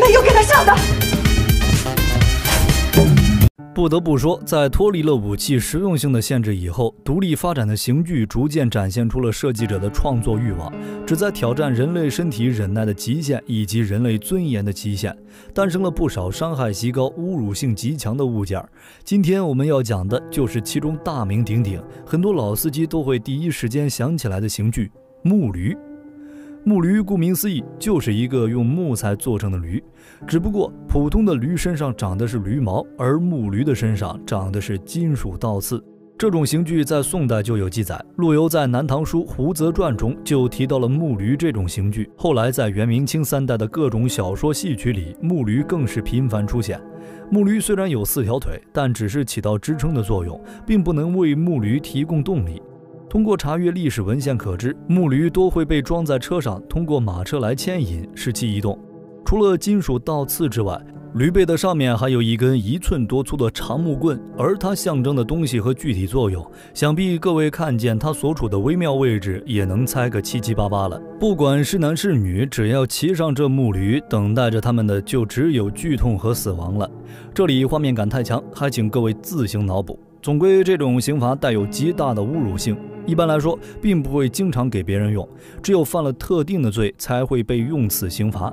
没有给他上的。不得不说，在脱离了武器实用性的限制以后，独立发展的刑具逐渐展现出了设计者的创作欲望，旨在挑战人类身体忍耐的极限以及人类尊严的极限，诞生了不少伤害极高、侮辱性极强的物件。今天我们要讲的就是其中大名鼎鼎，很多老司机都会第一时间想起来的刑具——木驴。木驴顾名思义就是一个用木材做成的驴，只不过普通的驴身上长的是驴毛，而木驴的身上长的是金属倒刺。这种刑具在宋代就有记载，陆游在《南唐书·胡泽传》中就提到了木驴这种刑具。后来在元明清三代的各种小说戏曲里，木驴更是频繁出现。木驴虽然有4条腿，但只是起到支撑的作用，并不能为木驴提供动力。通过查阅历史文献可知，木驴多会被装在车上，通过马车来牵引，使其移动。除了金属倒刺之外，驴背的上面还有一根1寸多粗的长木棍，而它象征的东西和具体作用，想必各位看见它所处的微妙位置，也能猜个七七八八了。不管是男是女，只要骑上这木驴，等待着他们的就只有剧痛和死亡了。这里画面感太强，还请各位自行脑补。总归这种刑罚带有极大的侮辱性，一般来说并不会经常给别人用，只有犯了特定的罪才会被用此刑罚。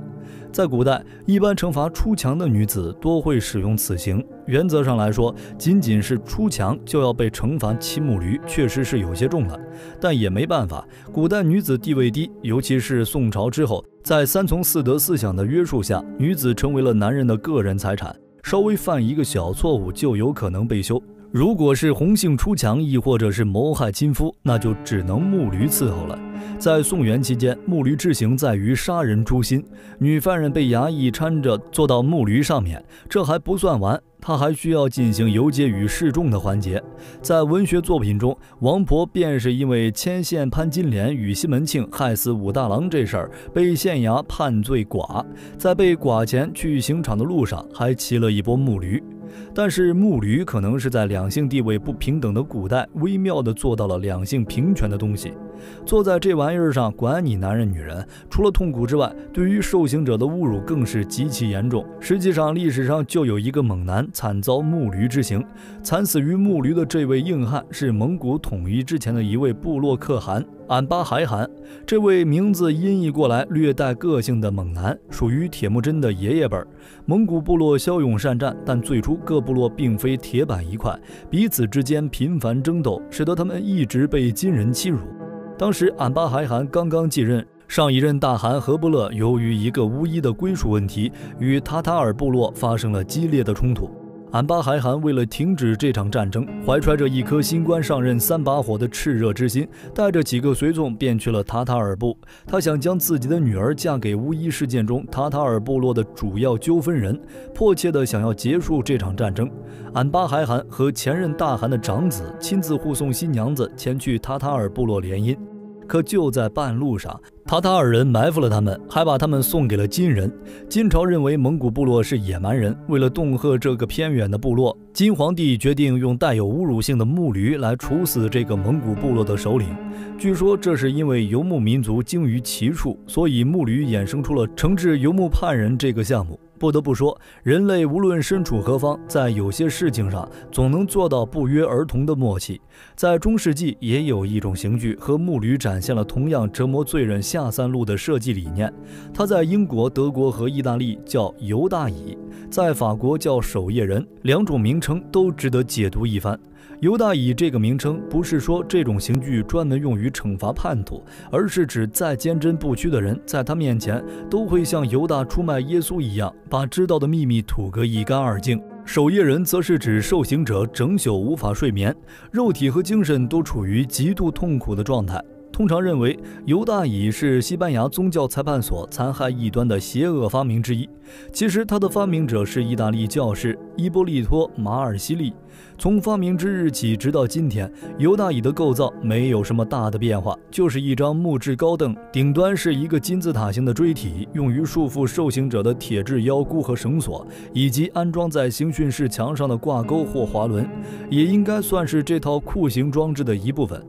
在古代，一般惩罚出墙的女子多会使用此刑。原则上来说，仅仅是出墙就要被惩罚骑木驴，确实是有些重了，但也没办法，古代女子地位低，尤其是宋朝之后，在3从4德思想的约束下，女子成为了男人的个人财产，稍微犯一个小错误就有可能被休。如果是红杏出墙，亦或者是谋害亲夫，那就只能木驴伺候了。在宋元期间，木驴之刑在于杀人诛心，女犯人被衙役搀着坐到木驴上面，这还不算完，他还需要进行游街与示众的环节。在文学作品中，王婆便是因为牵线潘金莲与西门庆害死武大郎这事儿被县衙判罪剐，在被剐前去刑场的路上还骑了一波木驴。但是木驴可能是在两性地位不平等的古代微妙地做到了两性平权的东西。坐在这玩意儿上，管你男人女人，除了痛苦之外，对于受刑者的侮辱更是极其严重。实际上历史上就有一个猛男惨遭木驴之刑，惨死于木驴的这位硬汉是蒙古统一之前的一位部落可汗俺巴海汗。这位名字音译过来略带个性的猛男属于铁木真的爷爷辈。蒙古部落骁勇善战，但最初各部落并非铁板一块，彼此之间频繁争斗，使得他们一直被金人欺辱。当时俺巴海汗刚刚继任，上一任大汗和不勒由于一个巫医的归属问题，与塔塔尔部落发生了激烈的冲突。俺巴海汗为了停止这场战争，怀揣着一颗新官上任3把火的炽热之心，带着几个随从便去了塔塔尔部。他想将自己的女儿嫁给巫医事件中塔塔尔部落的主要纠纷人，迫切地想要结束这场战争。俺巴海汗和前任大汗的长子亲自护送新娘子前去塔塔尔部落联姻。可就在半路上，塔塔尔人埋伏了他们，还把他们送给了金人。金朝认为蒙古部落是野蛮人，为了恫吓这个偏远的部落，金皇帝决定用带有侮辱性的木驴来处死这个蒙古部落的首领。据说这是因为游牧民族精于骑术，所以木驴衍生出了惩治游牧叛人这个项目。不得不说，人类无论身处何方，在有些事情上总能做到不约而同的默契。在中世纪也有一种刑具和木驴展现了同样折磨罪人下三路的设计理念，它在英国、德国和意大利叫犹大椅，在法国叫守夜人，两种名称都值得解读一番。犹大椅这个名称不是说这种刑具专门用于惩罚叛徒，而是指再坚贞不屈的人，在他面前都会像犹大出卖耶稣一样，把知道的秘密吐个一干二净。守夜人则是指受刑者整宿无法睡眠，肉体和精神都处于极度痛苦的状态。通常认为，犹大椅是西班牙宗教裁判所残害异端的邪恶发明之一。其实它的发明者是意大利教士伊波利托·马尔西利。从发明之日起直到今天，犹大椅的构造没有什么大的变化，就是一张木质高凳，顶端是一个金字塔形的锥体，用于束缚受刑者的铁质腰箍和绳索，以及安装在刑讯室墙上的挂钩或滑轮，也应该算是这套酷刑装置的一部分。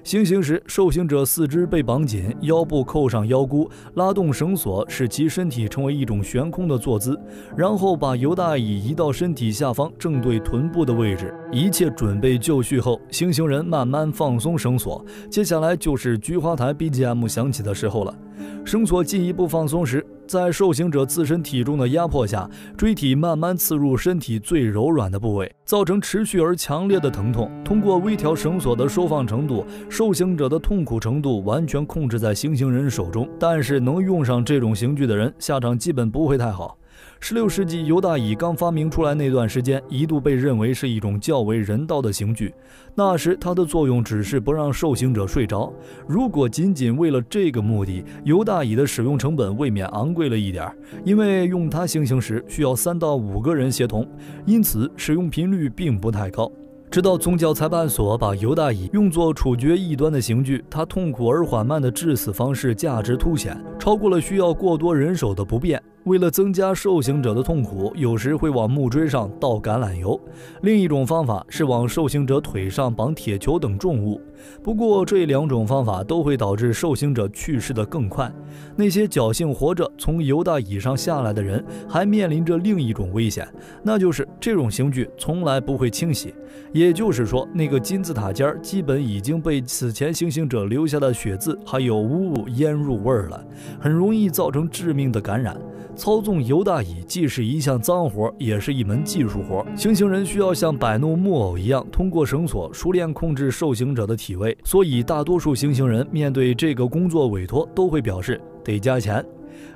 行刑时，受刑者四肢被绑紧，腰部扣上腰箍，拉动绳索，使其身体成为一种悬空的坐姿，然后把犹大椅移到身体下方正对臀部的位置。一切准备就绪后，行刑人慢慢放松绳索，接下来就是菊花台 BGM 响起的时候了。绳索进一步放松时，在受刑者自身体重的压迫下，锥体慢慢刺入身体最柔软的部位，造成持续而强烈的疼痛。通过微调绳索的收放程度，受刑者的痛苦程度完全控制在行刑人手中。但是能用上这种刑具的人，下场基本不会太好。16世纪犹大椅刚发明出来那段时间，一度被认为是一种较为人道的刑具。那时它的作用只是不让受刑者睡着。如果仅仅为了这个目的，犹大椅的使用成本未免昂贵了一点，因为用它行刑时需要3到5个人协同，因此使用频率并不太高。直到宗教裁判所把犹大椅用作处决异端的刑具，它痛苦而缓慢的致死方式价值凸显，超过了需要过多人手的不便。为了增加受刑者的痛苦，有时会往木锥上倒橄榄油。另一种方法是往受刑者腿上绑铁球等重物。不过这2种方法都会导致受刑者去世的更快。那些侥幸活着从犹大椅上下来的人，还面临着另一种危险，那就是这种刑具从来不会清洗。也就是说，那个金字塔尖基本已经被此前行刑者留下的血渍还有污物腌入味儿了，很容易造成致命的感染。操纵犹大椅既是一项脏活，也是一门技术活。行刑人需要像摆弄木偶一样，通过绳索熟练控制受刑者的体位，所以大多数行刑人面对这个工作委托都会表示得加钱。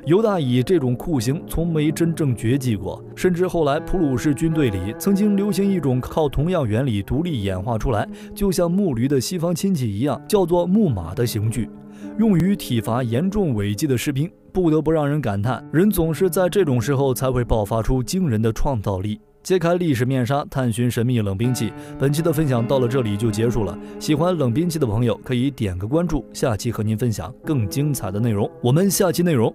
犹大椅这种酷刑从没真正绝迹过，甚至后来普鲁士军队里曾经流行一种靠同样原理独立演化出来，就像木驴的西方亲戚一样，叫做木马的刑具，用于体罚严重违纪的士兵。不得不让人感叹，人总是在这种时候才会爆发出惊人的创造力。揭开历史面纱，探寻神秘冷兵器。本期的分享到了这里就结束了。喜欢冷兵器的朋友可以点个关注，下期和您分享更精彩的内容。我们下期内容